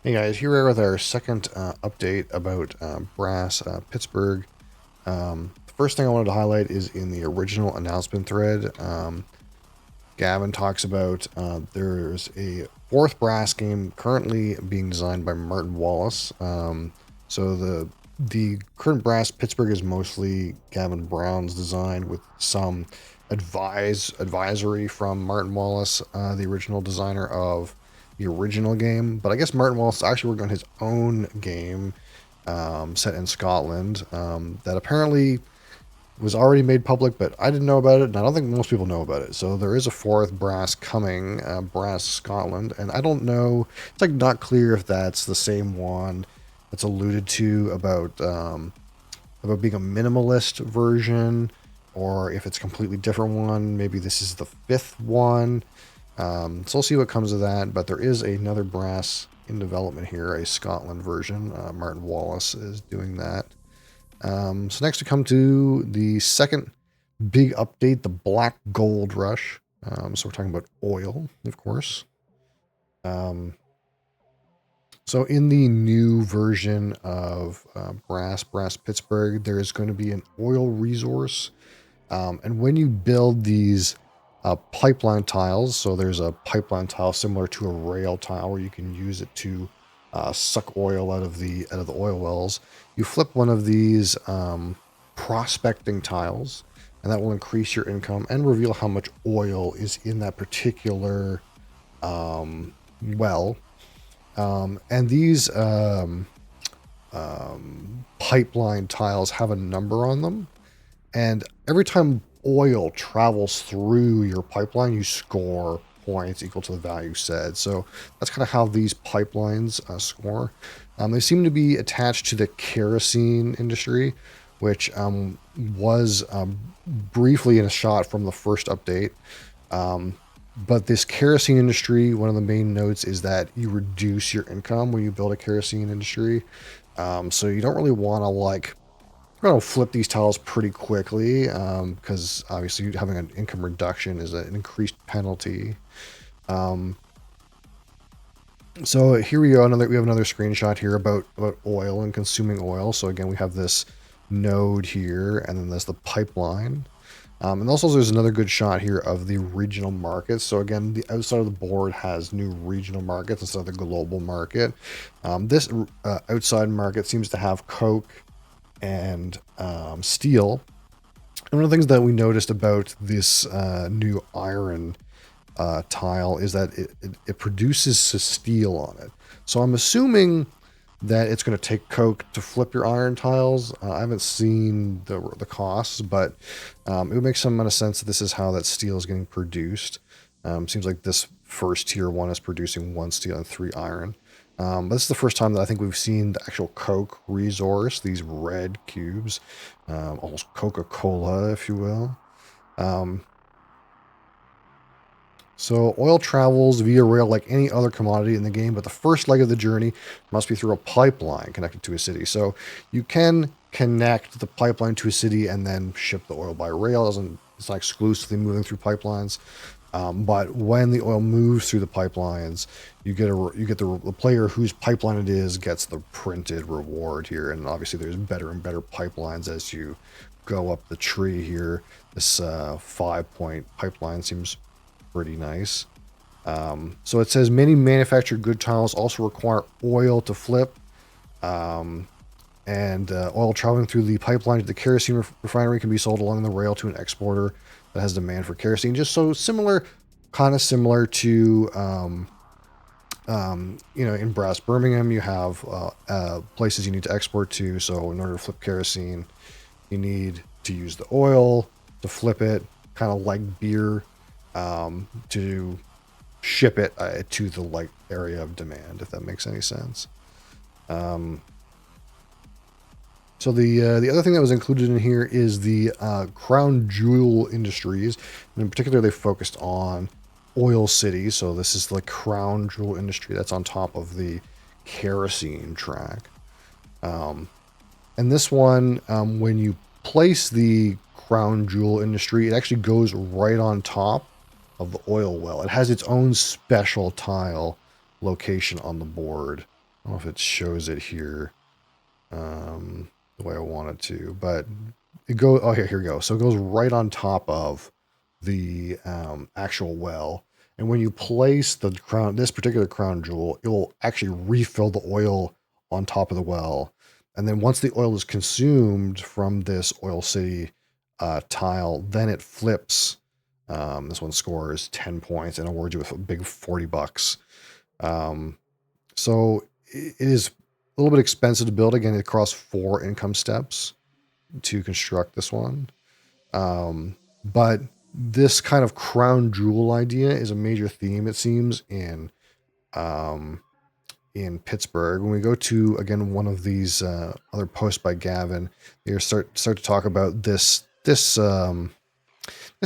Hey guys, here we are with our second update about Brass Pittsburgh. The first thing I wanted to highlight is in the original announcement thread. Gavin talks about there's a fourth Brass game currently being designed by Martin Wallace. So the current Brass Pittsburgh is mostly Gavin Brown's design with some advisory from Martin Wallace, the original designer of the original game. But I guess Martin Wallace actually worked on his own game set in Scotland that apparently was already made public, but I didn't know about it, and I don't think most people know about it. So there is a fourth Brass coming, Brass Scotland, and I don't know. It's like not clear if that's the same one that's alluded to about being a minimalist version, or if it's a completely different one. Maybe this is the fifth one. So we'll see what comes of that. But there is another Brass in development here, a Scotland version. Martin Wallace is doing that. So next we come to the second big update, the Black Gold Rush. So we're talking about oil, of course. So in the new version of Brass Pittsburgh, there is going to be an oil resource. And when you build these pipeline tiles, so there's a pipeline tile similar to a rail tile where you can use it to suck oil out of the oil wells. You flip one of these prospecting tiles, and that will increase your income and reveal how much oil is in that particular well. And these pipeline tiles have a number on them, and every time oil travels through your pipeline, you score points equal to the value said. So that's kind of how these pipelines score. They seem to be attached to the kerosene industry, which was briefly in a shot from the first update. But this kerosene industry, one of the main notes is that you reduce your income when you build a kerosene industry. So you don't really want to we're going to flip these tiles pretty quickly because obviously having an income reduction is an increased penalty. So here we go. We have another screenshot here about oil and consuming oil. So again, we have this node here, and then there's the pipeline. And also there's another good shot here of the regional markets. So again, the outside of the board has new regional markets instead of the global market. This outside market seems to have Coke and steel. And one of the things that we noticed about this new iron tile is that it produces steel on it. So I'm assuming that it's going to take Coke to flip your iron tiles. I haven't seen the costs, but it would make some amount of sense that this is how that steel is getting produced. Seems like this first tier one is producing 1 steel and 3 iron. But this is the first time that I think we've seen the actual Coke resource, these red cubes, almost Coca-Cola, if you will. So oil travels via rail like any other commodity in the game, but the first leg of the journey must be through a pipeline connected to a city. So you can connect the pipeline to a city and then ship the oil by rail. It's not exclusively moving through pipelines. But when the oil moves through the pipelines, you get the player whose pipeline it is gets the printed reward here. And obviously there's better and better pipelines as you go up the tree here. This 5-point pipeline seems pretty nice. So it says many manufactured good tiles also require oil to flip. And oil traveling through the pipeline to the kerosene refinery can be sold along the rail to an exporter that has demand for kerosene. Just so similar, kind of similar to, in Brass Birmingham, you have places you need to export to. So in order to flip kerosene, you need to use the oil to flip it, kind of like beer, to ship it to the area of demand, if that makes any sense. So the other thing that was included in here is the crown jewel industries, and in particular, they focused on oil cities. So this is the crown jewel industry that's on top of the kerosene track. And this one, when you place the crown jewel industry, it actually goes right on top of the oil well. It has its own special tile location on the board. I don't know if it shows it here the way I want it to, but it goes, oh, here we go. So it goes right on top of the actual well. And when you place the crown, this particular crown jewel, it will actually refill the oil on top of the well. And then once the oil is consumed from this Oil City tile, then it flips. This one scores 10 points and awards you with a big 40 bucks. So it is a little bit expensive to build. Again, across 4 income steps to construct this one. But this kind of crown jewel idea is a major theme, it seems, in Pittsburgh. When we go to, again, one of these other posts by Gavin, they start to talk about this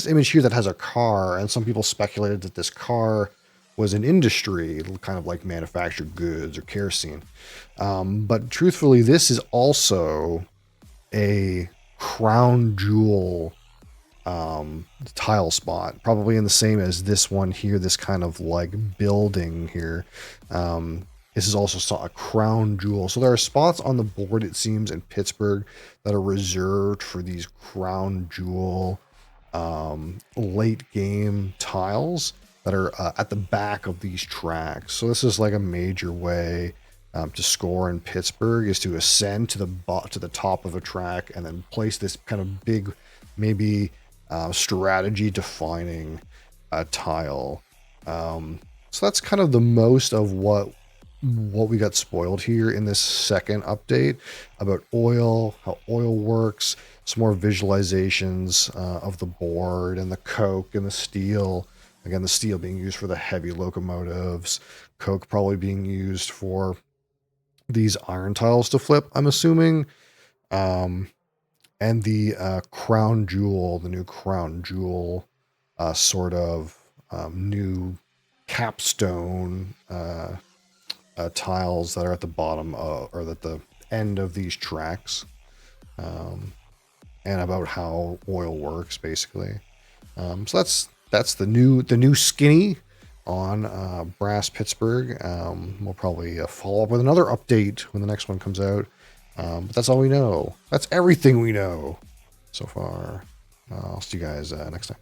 image here that has a car, and some people speculated that this car was an industry, kind of like manufactured goods or kerosene. But truthfully, this is also a crown jewel tile spot, probably in the same as this one here, this kind of like building here. This is also a crown jewel. So there are spots on the board, it seems, in Pittsburgh that are reserved for these crown jewel late game tiles that are at the back of these tracks. So this is like a major way to score in Pittsburgh, is to ascend to the top of a track and then place this kind of big, maybe strategy defining tile. So that's kind of the most of what we got spoiled here in this second update about oil, how oil works, some more visualizations of the board and the coke and the steel. Again, the steel being used for the heavy locomotives, coke probably being used for these iron tiles to flip, I'm assuming. And the crown jewel, the new crown jewel sort of new capstone tiles that are at the bottom or at the end of these tracks, and about how oil works, basically. So that's the new skinny on Brass Pittsburgh. We'll probably follow up with another update when the next one comes out. But that's all we know. That's everything we know so far. I'll see you guys next time.